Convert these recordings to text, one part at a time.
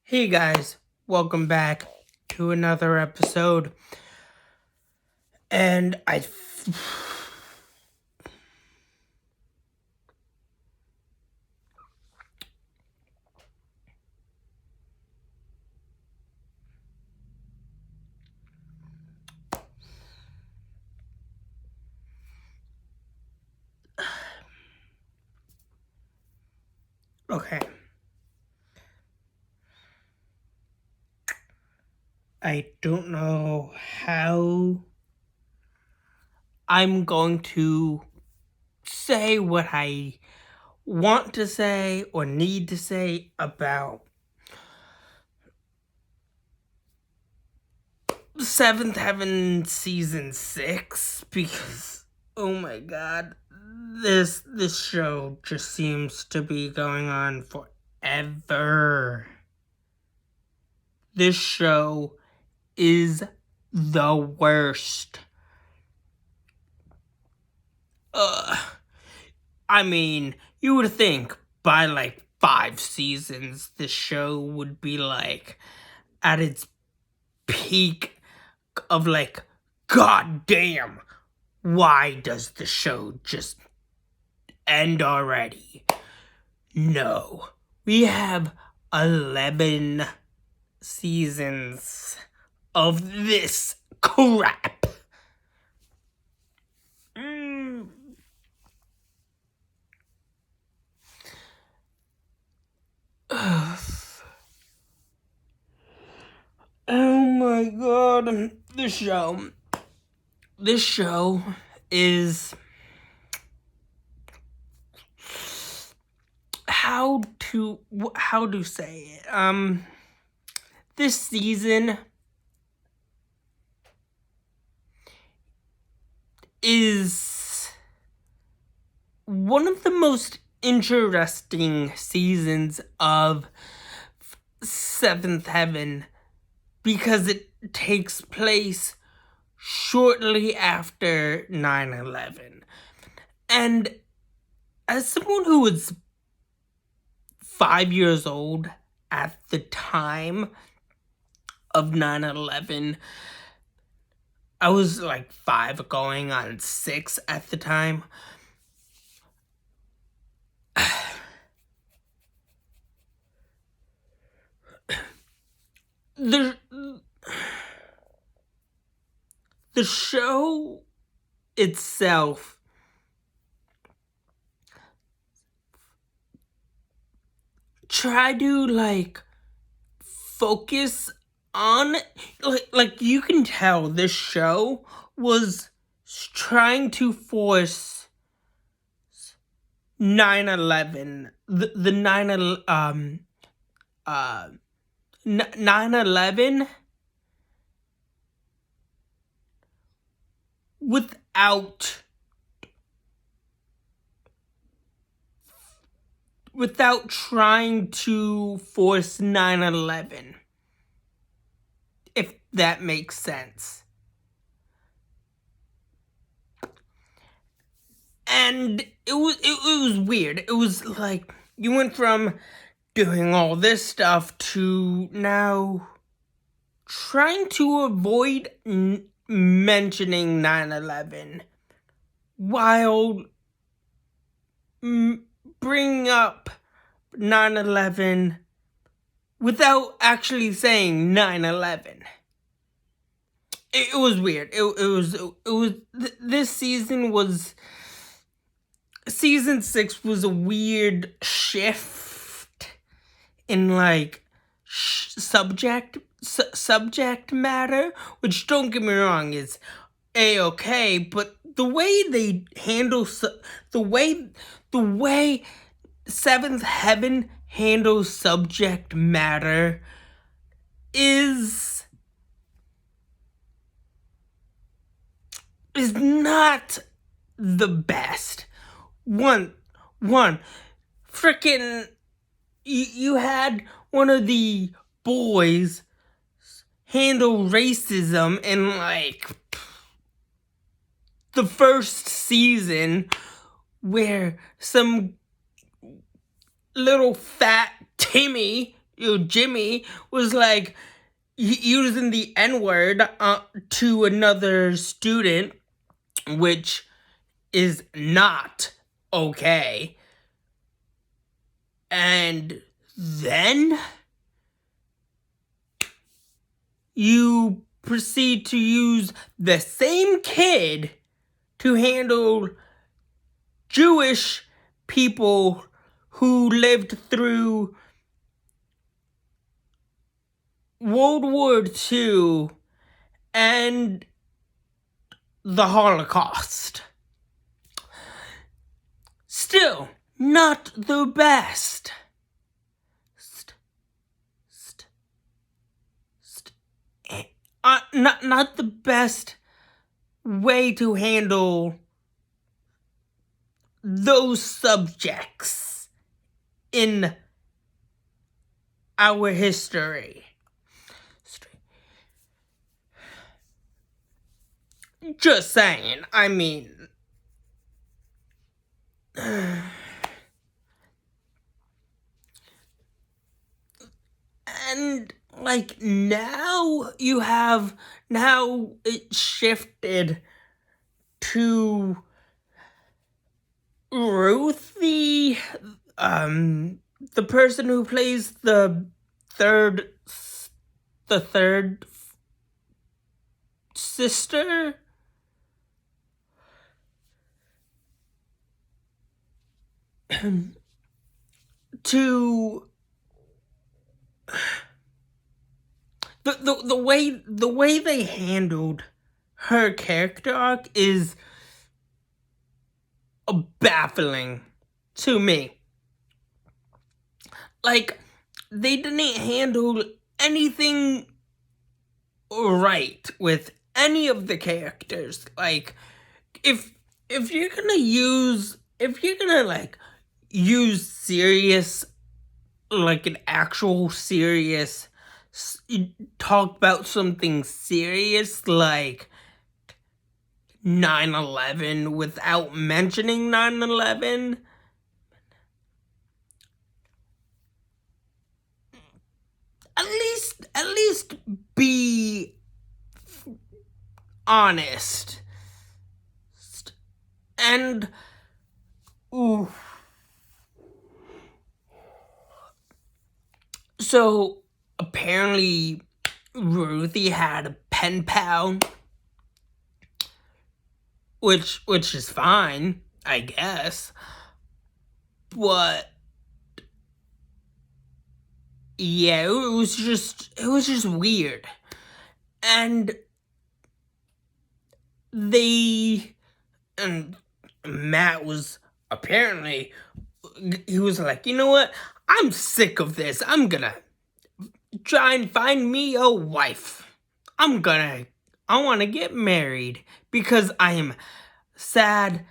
Hey guys, welcome back to another episode. And okay. I don't know how I'm going to say what I want to say or need to say about Seventh Heaven Season 6 because oh my god, this show just seems to be going on forever. This show is the worst. I mean, you would think by like 5 seasons, the show would be like at its peak of like, god damn, why does the show just end already? No, we have 11 seasons of this crap. Oh my god, this show is how to say it. This season is one of the most interesting seasons of Seventh Heaven because it takes place shortly after 9/11. And as someone who was 5 years old at the time of 9/11, I was like 5 going on 6 at the time. The show itself tried to like focus on like you can tell this show was trying to force 9/11 the 9/11 without trying to force 9/11, if that makes sense. And it was weird. It was like you went from doing all this stuff to now trying to avoid mentioning 9/11 while bringing up 9/11 without actually saying 9/11. It was weird. This season 6 was a weird shift in like subject matter, which, don't get me wrong, is a-okay, but the way they handle the way Seventh Heaven handles subject matter is not the best. One freaking you had one of the boys handle racism in like the first season, where some little fat Timmy Jimmy was like using the N-word to another student, which is not okay. And then you proceed to use the same kid to handle Jewish people who lived through World War II and the Holocaust. Still, not the best. Not the best way to handle those subjects in our history. Just saying, I mean, and like now it shifted to Ruthie, the person who plays the third sister. To the way they handled her character arc is baffling to me. Like, they didn't handle anything right with any of the characters. Like, if you're gonna like use serious, like an actual serious, talk about something serious like 9/11 without mentioning 9/11, at least be honest. And ooh. So apparently Ruthie had a pen pal, which is fine, I guess. But yeah, it was just weird. And Matt was apparently, he was like, you know what? I'm sick of this. I'm gonna try and find me a wife. I want to get married because I am sad,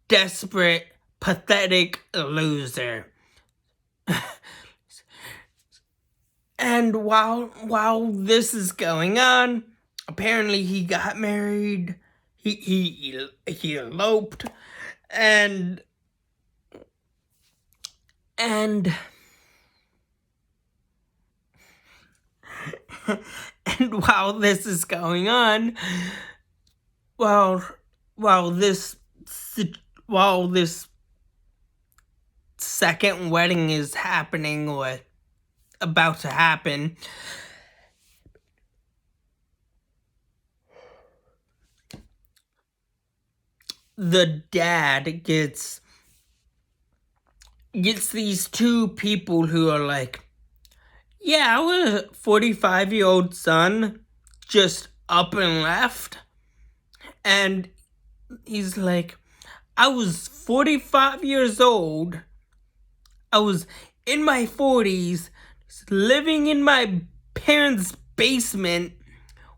desperate, pathetic loser. And while this is going on, apparently he got married. He eloped, and and while this is going on, while this second wedding is happening or about to happen, the dad gets these two people who are like, yeah, our 45-year-old son just up and left. And he's like, I was 45 years old. I was in my 40s, living in my parents' basement,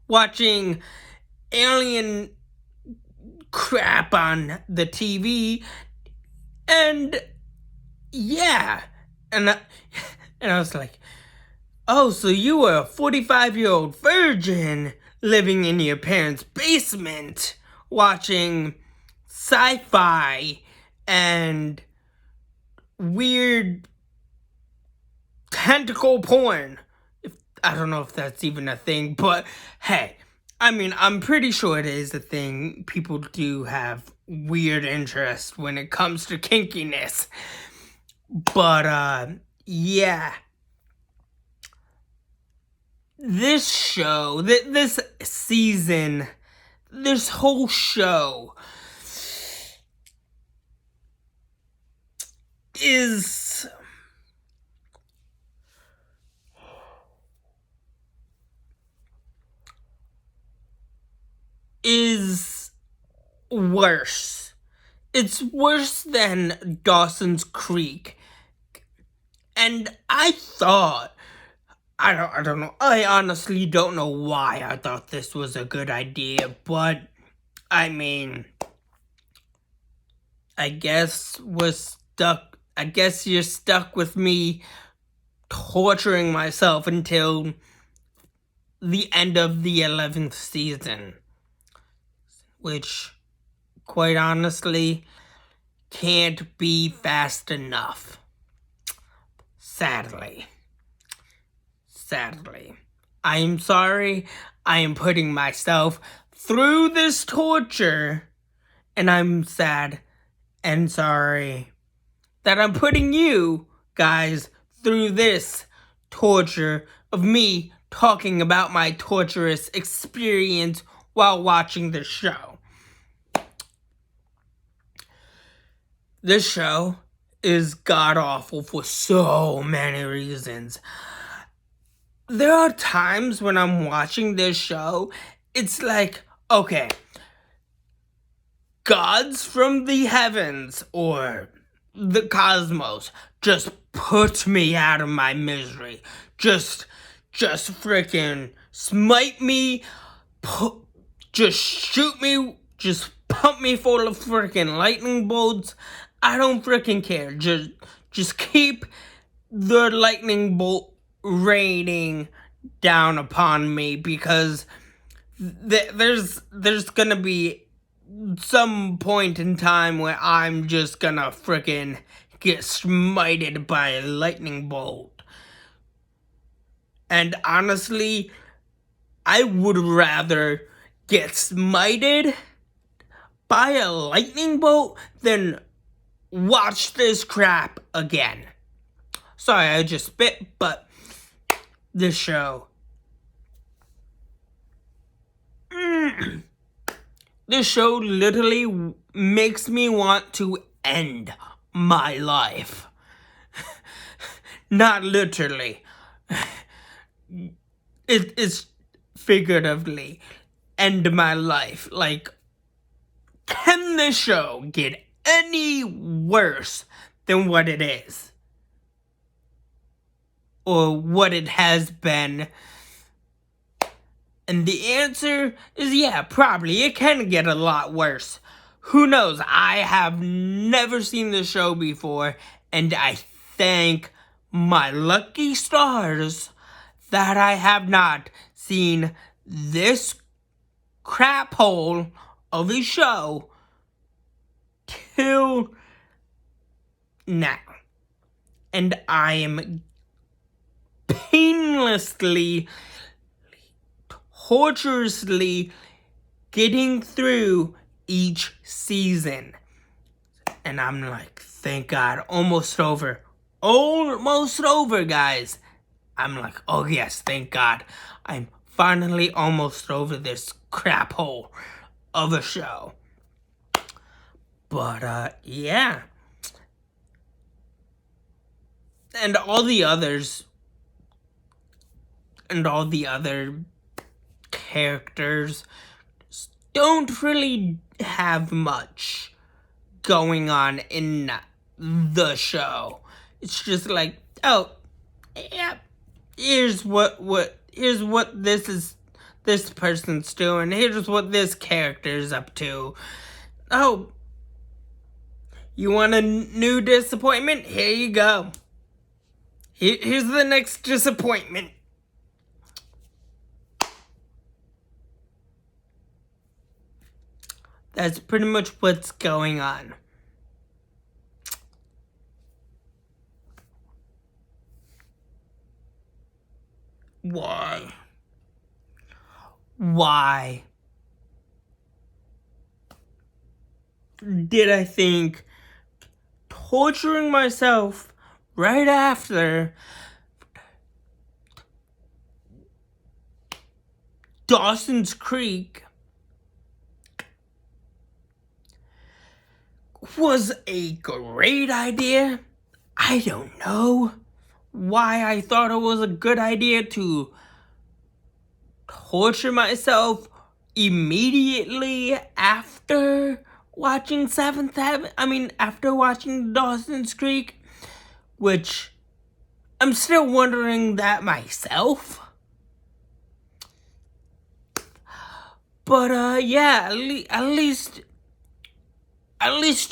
watching alien crap on the TV. And yeah. And I was like, oh, so you were a 45-year-old virgin living in your parents' basement, watching sci-fi and weird tentacle porn. If I don't know if that's even a thing, but hey, I mean, I'm pretty sure it is a thing. People do have weird interest when it comes to kinkiness. But yeah. This show, this season, this whole show is worse. It's worse than Dawson's Creek. And I thought, I don't know, I honestly don't know why I thought this was a good idea, but I mean, I guess you're stuck with me torturing myself until the end of the 11th season, which, quite honestly, can't be fast enough. Sadly. I am sorry. I am putting myself through this torture, and I'm sad and sorry that I'm putting you guys through this torture of me talking about my torturous experience while watching the show. This show is god-awful for so many reasons. There are times when I'm watching this show, it's like, okay, gods from the heavens or the cosmos just put me out of my misery. Just freaking smite me, just shoot me, just pump me full of freaking lightning bolts. I don't freaking care. Just keep the lightning bolt raining down upon me, because there's gonna be some point in time where I'm just gonna freaking get smited by a lightning bolt. And honestly, I would rather get smited by a lightning bolt than watch this crap again. Sorry, I just spit, but this show. This show literally makes me want to end my life. Not literally. It's figuratively end my life. Like, can this show get any worse than what it is? Or what it has been? And the answer is yeah, probably. It can get a lot worse. Who knows? I have never seen the show before, and I thank my lucky stars that I have not seen this crap hole of a show till now. And I am painlessly, torturously getting through each season. And I'm like, thank God, almost over. Almost over, guys. I'm like, oh yes, thank God. I'm finally almost over this crap hole of a show. But, yeah. And all the others, and all the other characters don't really have much going on in the show. It's just like, oh, yeah, here's what this person's doing. Here's what this character's up to. Oh, you want a new disappointment? Here you go. Here's the next disappointment. That's pretty much what's going on. Why? Why did I think torturing myself right after Dawson's Creek was a great idea? I don't know why I thought it was a good idea to torture myself immediately after watching Seventh Heaven. After watching Dawson's Creek, which I'm still wondering that myself. But yeah, at least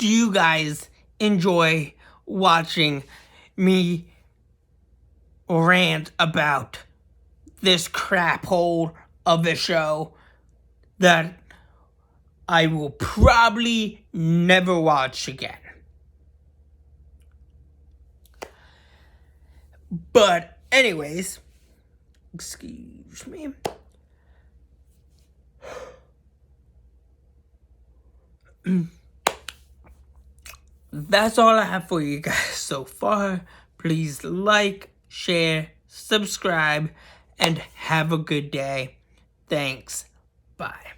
you guys enjoy watching me rant about this crap hole of a show that I will probably never watch again. But anyways, excuse me. That's all I have for you guys so far. Please like, share, subscribe, and have a good day. Thanks. Bye.